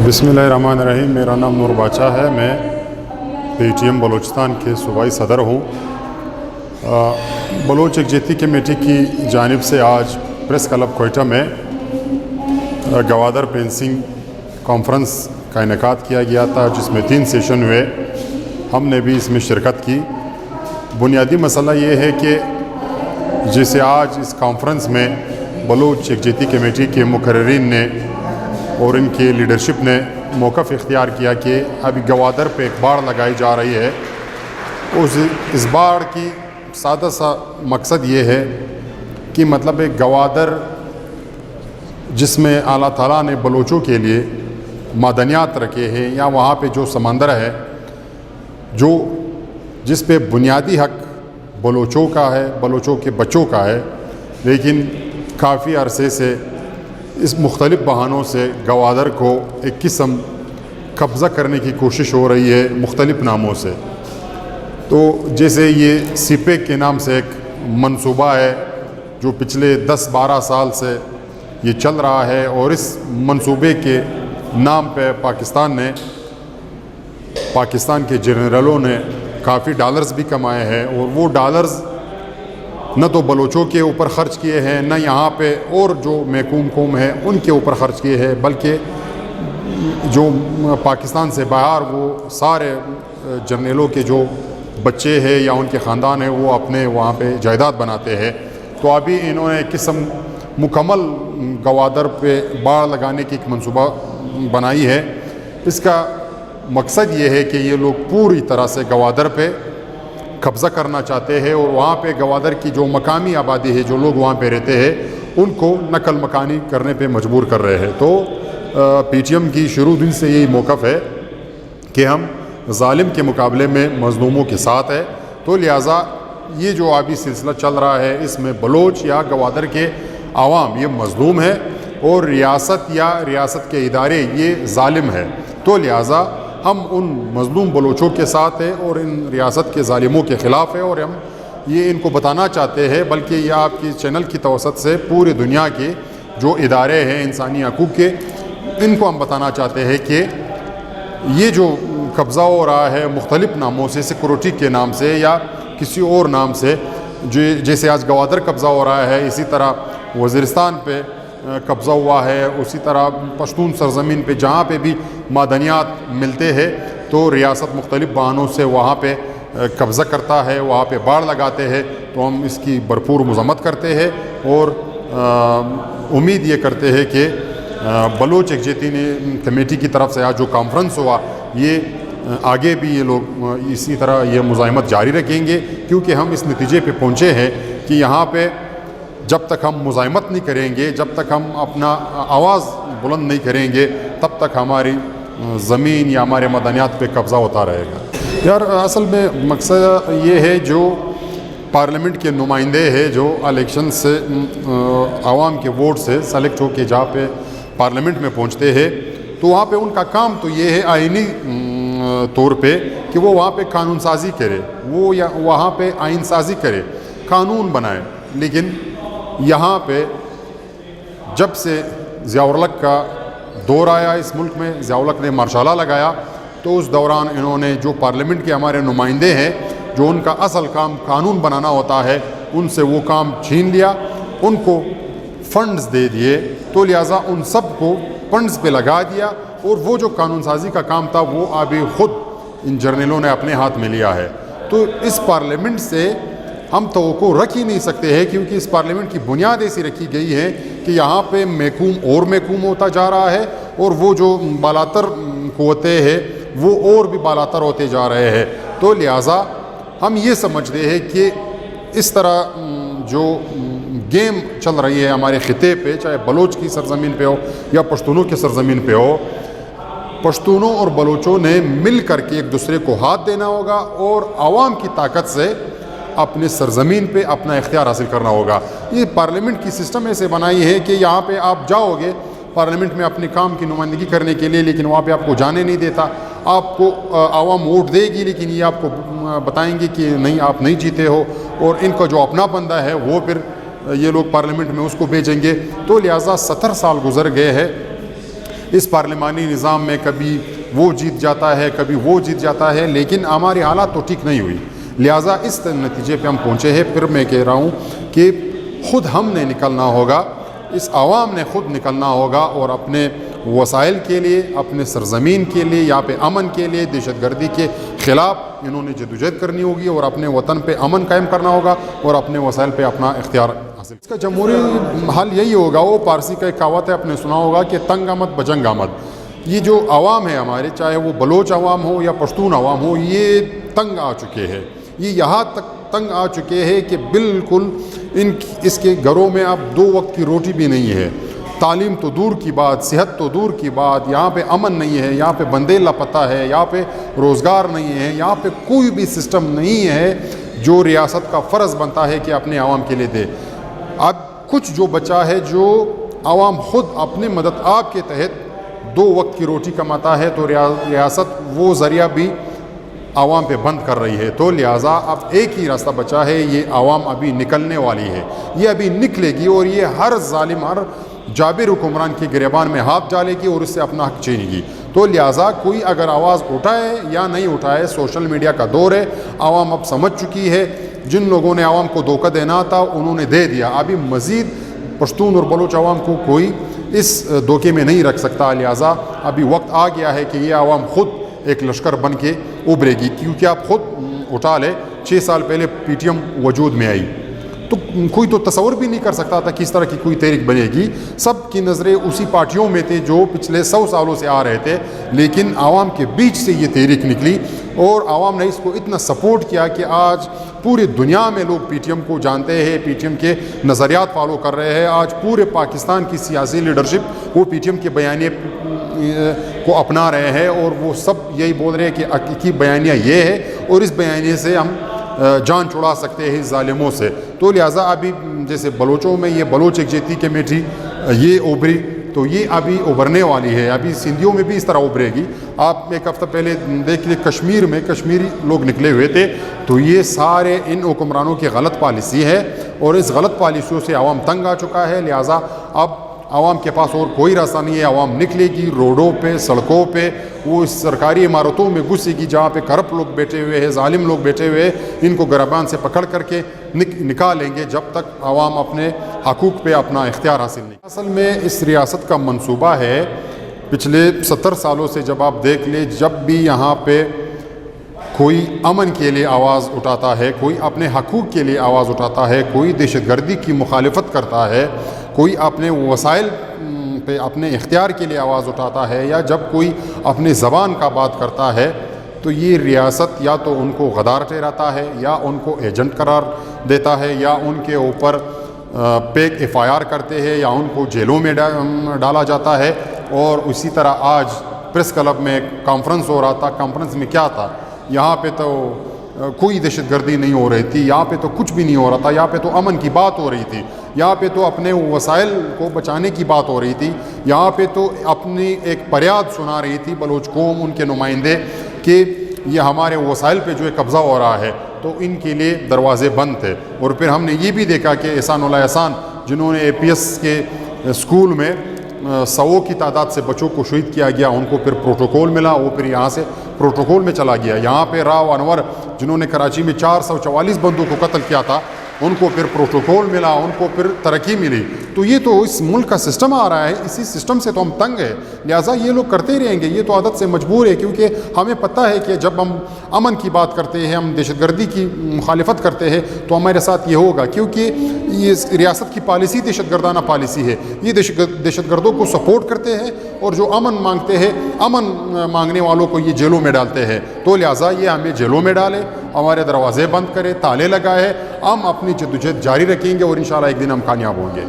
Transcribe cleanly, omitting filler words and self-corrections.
بسم اللہ الرحمن الرحیم۔ میرا نام نور بادشاہ ہے، میں پی ٹی ایم بلوچستان کے صوبائی صدر ہوں۔ بلوچ یکجہتی کمیٹی کی جانب سے آج پریس کلب کوئٹہ میں گوادر پینسنگ کانفرنس کا انعقاد کیا گیا تھا، جس میں 3 سیشن ہوئے۔ ہم نے بھی اس میں شرکت کی۔ بنیادی مسئلہ یہ ہے کہ جیسے آج اس کانفرنس میں بلوچ یکجہتی کمیٹی کے مقررین نے اور ان کی لیڈرشپ نے موقف اختیار کیا کہ ابھی گوادر پہ ایک باڑ لگائی جا رہی ہے۔ اس باڑ کی سادہ سا مقصد یہ ہے کہ مطلب ایک گوادر جس میں اللہ تعالیٰ نے بلوچوں کے لیے معدنیات رکھے ہیں، یا وہاں پہ جو سمندر ہے جس پہ بنیادی حق بلوچوں کا ہے، بلوچوں کے بچوں کا ہے، لیکن کافی عرصے سے اس مختلف بہانوں سے گوادر کو ایک قسم قبضہ کرنے کی کوشش ہو رہی ہے مختلف ناموں سے۔ تو جیسے یہ سی پیک کے نام سے ایک منصوبہ ہے جو پچھلے 10-12 سال سے یہ چل رہا ہے، اور اس منصوبے کے نام پہ پاکستان کے جنرلوں نے کافی ڈالرز بھی کمائے ہیں، اور وہ ڈالرز نہ تو بلوچوں کے اوپر خرچ کیے ہیں، نہ یہاں پہ اور جو محکوم قوم ہے ان کے اوپر خرچ کیے ہیں، بلکہ جو پاکستان سے باہر وہ سارے جرنیلوں کے جو بچے ہیں یا ان کے خاندان ہیں وہ اپنے وہاں پہ جائیداد بناتے ہیں۔ تو ابھی انہوں نے قسم مکمل گوادر پہ باڑ لگانے کی ایک منصوبہ بنائی ہے۔ اس کا مقصد یہ ہے کہ یہ لوگ پوری طرح سے گوادر پہ قبضہ کرنا چاہتے ہیں، اور وہاں پہ گوادر کی جو مقامی آبادی ہے، جو لوگ وہاں پہ رہتے ہیں، ان کو نقل مکانی کرنے پہ مجبور کر رہے ہیں۔ تو پی ٹی ایم کی شروع دن سے یہی موقف ہے کہ ہم ظالم کے مقابلے میں مظلوموں کے ساتھ ہے۔ تو لہٰذا یہ جو ابھی سلسلہ چل رہا ہے، اس میں بلوچ یا گوادر کے عوام یہ مظلوم ہے، اور ریاست یا ریاست کے ادارے یہ ظالم ہے۔ تو لہٰذا ہم ان مظلوم بلوچوں کے ساتھ ہیں اور ان ریاست کے ظالموں کے خلاف ہے، اور ہم یہ ان کو بتانا چاہتے ہیں، بلکہ یہ آپ کی چینل کی توسط سے پوری دنیا کے جو ادارے ہیں انسانی حقوق کے، ان کو ہم بتانا چاہتے ہیں کہ یہ جو قبضہ ہو رہا ہے مختلف ناموں سے، سیکورٹی کے نام سے یا کسی اور نام سے، جیسے آج گوادر قبضہ ہو رہا ہے، اسی طرح وزیرستان پہ قبضہ ہوا ہے، اسی طرح پشتون سرزمین پہ جہاں پہ بھی معدنیات ملتے ہیں تو ریاست مختلف بہانوں سے وہاں پہ قبضہ کرتا ہے، وہاں پہ باڑ لگاتے ہیں۔ تو ہم اس کی بھرپور مذمت کرتے ہیں، اور امید یہ کرتے ہیں کہ بلوچ یکجہتی کمیٹی کی طرف سے آج جو کانفرنس ہوا، یہ آگے بھی یہ لوگ اسی طرح یہ مزاحمت جاری رکھیں گے، کیونکہ ہم اس نتیجے پہ پہنچے ہیں کہ یہاں پہ جب تک ہم مزاحمت نہیں کریں گے، جب تک ہم اپنا آواز بلند نہیں کریں گے، تب تک ہماری زمین یا ہمارے معدنیات پہ قبضہ ہوتا رہے گا۔ یار اصل میں مقصد یہ ہے، جو پارلیمنٹ کے نمائندے ہیں جو الیکشن سے عوام کے ووٹ سے سلیکٹ ہو کے جہاں پہ پارلیمنٹ میں پہنچتے ہیں، تو وہاں پہ ان کا کام تو یہ ہے آئینی طور پہ کہ وہ وہاں پہ قانون سازی کرے، وہ یا وہاں پہ آئین سازی کرے، قانون بنائے۔ لیکن یہاں پہ جب سے ضیاء الحق کا دور آیا اس ملک میں، ضیاء الحق نے مارشاء لاء لگایا، تو اس دوران انہوں نے جو پارلیمنٹ کے ہمارے نمائندے ہیں، جو ان کا اصل کام قانون بنانا ہوتا ہے، ان سے وہ کام چھین لیا، ان کو فنڈز دے دیے۔ تو لہٰذا ان سب کو فنڈز پہ لگا دیا، اور وہ جو قانون سازی کا کام تھا وہ ابھی خود ان جرنیلوں نے اپنے ہاتھ میں لیا ہے۔ تو اس پارلیمنٹ سے ہم توقع رکھ ہی نہیں سکتے ہیں، کیونکہ اس پارلیمنٹ کی بنیاد ایسی رکھی گئی ہے کہ یہاں پہ محکوم اور محکوم ہوتا جا رہا ہے، اور وہ جو بالاتر قوتیں ہیں وہ اور بھی بالاتر ہوتے جا رہے ہیں۔ تو لہٰذا ہم یہ سمجھتے ہیں کہ اس طرح جو گیم چل رہی ہے ہمارے خطے پہ، چاہے بلوچ کی سرزمین پہ ہو یا پشتونوں کی سرزمین پہ ہو، پشتونوں اور بلوچوں نے مل کر کے ایک دوسرے کو ہاتھ دینا ہوگا، اور عوام کی طاقت سے اپنے سرزمین پہ اپنا اختیار حاصل کرنا ہوگا۔ یہ پارلیمنٹ کی سسٹم ایسے بنائی ہے کہ یہاں پہ آپ جاؤ گے پارلیمنٹ میں اپنے کام کی نمائندگی کرنے کے لیے، لیکن وہاں پہ آپ کو جانے نہیں دیتا۔ آپ کو عوام ووٹ دے گی، لیکن یہ آپ کو بتائیں گے کہ نہیں، آپ نہیں جیتے ہو، اور ان کا جو اپنا بندہ ہے وہ پھر یہ لوگ پارلیمنٹ میں اس کو بھیجیں گے۔ تو لہٰذا 70 سال گزر گئے ہیں اس پارلیمانی نظام میں کبھی وہ جیت جاتا ہے کبھی وہ جیت جاتا ہے، لیکن ہماری حالات تو ٹھیک نہیں ہوئی، لہٰذا اس نتیجے پہ ہم پہنچے ہیں۔ پھر میں کہہ رہا ہوں کہ خود ہم نے نکلنا ہوگا، اس عوام نے خود نکلنا ہوگا اور اپنے وسائل کے لیے، اپنے سرزمین کے لیے، یہاں پہ امن کے لیے، دہشت گردی کے خلاف انہوں نے جدوجہد کرنی ہوگی اور اپنے وطن پہ امن قائم کرنا ہوگا اور اپنے وسائل پہ اپنا اختیار حاصل۔ اس کا جمہوری حل یہی ہوگا، وہ پارسی کا ایک کہاوت ہے، آپ نے سنا ہوگا کہ تنگ آمد بجنگ آمد۔ یہ جو عوام ہے ہمارے، چاہے وہ بلوچ عوام ہو یا پشتون عوام ہو، یہ تنگ آ چکے ہیں، یہ یہاں تک تنگ آ چکے ہیں کہ بالکل اس کے گھروں میں اب 2 وقت کی روٹی بھی نہیں ہے، تعلیم تو دور کی بات، صحت تو دور کی بات، یہاں پہ امن نہیں ہے، یہاں پہ بندے لاپتہ ہے، یہاں پہ روزگار نہیں ہے، یہاں پہ کوئی بھی سسٹم نہیں ہے جو ریاست کا فرض بنتا ہے کہ اپنے عوام کے لیے دے۔ اب کچھ جو بچا ہے، جو عوام خود اپنی مدد آپ کے تحت 2 وقت کی روٹی کماتا ہے، تو ریاست وہ ذریعہ بھی عوام پہ بند کر رہی ہے، تو لہٰذا اب ایک ہی راستہ بچا ہے، یہ عوام ابھی نکلنے والی ہے، یہ ابھی نکلے گی اور یہ ہر ظالم، ہر جابر حکمران کی گریبان میں ہاتھ ڈالے گی اور اس سے اپنا حق چھینے گی۔ تو لہٰذا کوئی اگر آواز اٹھائے یا نہیں اٹھائے، سوشل میڈیا کا دور ہے، عوام اب سمجھ چکی ہے، جن لوگوں نے عوام کو دھوکہ دینا تھا انہوں نے دے دیا، ابھی مزید پشتون اور بلوچ عوام کو کوئی اس دھوکے میں نہیں رکھ سکتا، لہٰذا ابھی وقت آ گیا ہے کہ یہ عوام خود ایک لشکر بن کے ابھرے گی، کیونکہ آپ خود اٹھا لے 6 سال پہلے پی ٹی ایم وجود میں آئی تو کوئی تو تصور بھی نہیں کر سکتا تھا کس طرح کی کوئی تحریک بنے گی، سب کی نظریں اسی پارٹیوں میں تھے جو پچھلے 100 سالوں سے آ رہے تھے، لیکن عوام کے بیچ سے یہ تحریک نکلی اور عوام نے اس کو اتنا سپورٹ کیا کہ آج پوری دنیا میں لوگ پی ٹی ایم کو جانتے ہیں، پی ٹی ایم کے نظریات فالو کر رہے ہیں، آج پورے پاکستان کی سیاسی لیڈرشپ وہ پی ٹی ایم کے بیانیے کو اپنا رہے ہیں اور وہ سب یہی بول رہے ہیں کہ حقیقی بیانیہ یہ ہے اور اس بیانیے سے ہم جان چھڑا سکتے ہیں اس ظالموں سے۔ تو لہٰذا ابھی جیسے بلوچوں میں یہ بلوچ یکجہتی کمیٹی یہ ابھری تو یہ ابھی ابھرنے والی ہے، ابھی سندھیوں میں بھی اس طرح ابھرے گی۔ آپ ایک ہفتہ پہلے دیکھ لیے کشمیر میں کشمیری لوگ نکلے ہوئے تھے، تو یہ سارے ان حکمرانوں کی غلط پالیسی ہے اور اس غلط پالیسیوں سے عوام تنگ آ چکا ہے، لہٰذا اب عوام کے پاس اور کوئی راستہ نہیں ہے، عوام نکلے گی روڈوں پہ، سڑکوں پہ، وہ اس سرکاری عمارتوں میں گھسے گی جہاں پہ کرپٹ لوگ بیٹھے ہوئے ہیں، ظالم لوگ بیٹھے ہوئے ہیں، ان کو گریبان سے پکڑ کر کے نکالیں گے جب تک عوام اپنے حقوق پہ اپنا اختیار حاصل نہیں۔ اصل میں اس ریاست کا منصوبہ ہے، پچھلے 70 سالوں سے جب آپ دیکھ لیں، جب بھی یہاں پہ کوئی امن کے لیے آواز اٹھاتا ہے، کوئی اپنے حقوق کے لیے آواز اٹھاتا ہے، کوئی دہشت گردی کی مخالفت کرتا ہے، کوئی اپنے وسائل پہ اپنے اختیار کے لیے آواز اٹھاتا ہے، یا جب کوئی اپنے زبان کا بات کرتا ہے، تو یہ ریاست یا تو ان کو غدار ٹھہراتا ہے، یا ان کو ایجنٹ قرار دیتا ہے، یا ان کے اوپر پیک ایف آئی آر کرتے ہیں، یا ان کو جیلوں میں ڈالا جاتا ہے۔ اور اسی طرح آج پریس کلب میں کانفرنس ہو رہا تھا، کانفرنس میں کیا تھا، یہاں پہ تو کوئی دہشت گردی نہیں ہو رہی تھی، یہاں پہ تو کچھ بھی نہیں ہو رہا تھا، یہاں پہ تو امن کی بات ہو رہی تھی، یہاں پہ تو اپنے وسائل کو بچانے کی بات ہو رہی تھی، یہاں پہ تو اپنی ایک فریاد سنا رہی تھی بلوچ قوم، ان کے نمائندے، کہ یہ ہمارے وسائل پہ جو ہے قبضہ ہو رہا ہے، تو ان کے لیے دروازے بند تھے۔ اور پھر ہم نے یہ بھی دیکھا کہ احسان اللہ احسان، جنہوں نے اے پی ایس کے اسکول میں 100 کی تعداد سے بچوں کو شہید کیا گیا، ان کو پھر پروٹوکول ملا، وہ پھر یہاں سے پروٹوکول میں چلا گیا۔ یہاں پہ راو انور، جنہوں نے کراچی میں 444 بندوں کو قتل کیا تھا، ان کو پھر پروٹوکول ملا، ان کو پھر ترقی ملی۔ تو یہ تو اس ملک کا سسٹم آ رہا ہے، اسی سسٹم سے تو ہم تنگ ہیں، لہٰذا یہ لوگ کرتے رہیں گے، یہ تو عادت سے مجبور ہے، کیونکہ ہمیں پتہ ہے کہ جب ہم امن کی بات کرتے ہیں، ہم دہشت گردی کی مخالفت کرتے ہیں، تو ہمارے ساتھ یہ ہوگا، کیونکہ یہ ریاست کی پالیسی دہشت گردانہ پالیسی ہے، یہ دہشت گردوں کو سپورٹ کرتے ہیں، اور جو امن مانگتے ہیں، امن مانگنے والوں کو یہ جیلوں میں ڈالتے ہیں۔ تو لہٰذا یہ ہمیں جیلوں میں ڈالے، ہمارے دروازے بند کرے، تالے لگائے، ہم اپنی جدوجہد جاری رکھیں گے اور انشاءاللہ ایک دن ہم کامیاب ہوں گے۔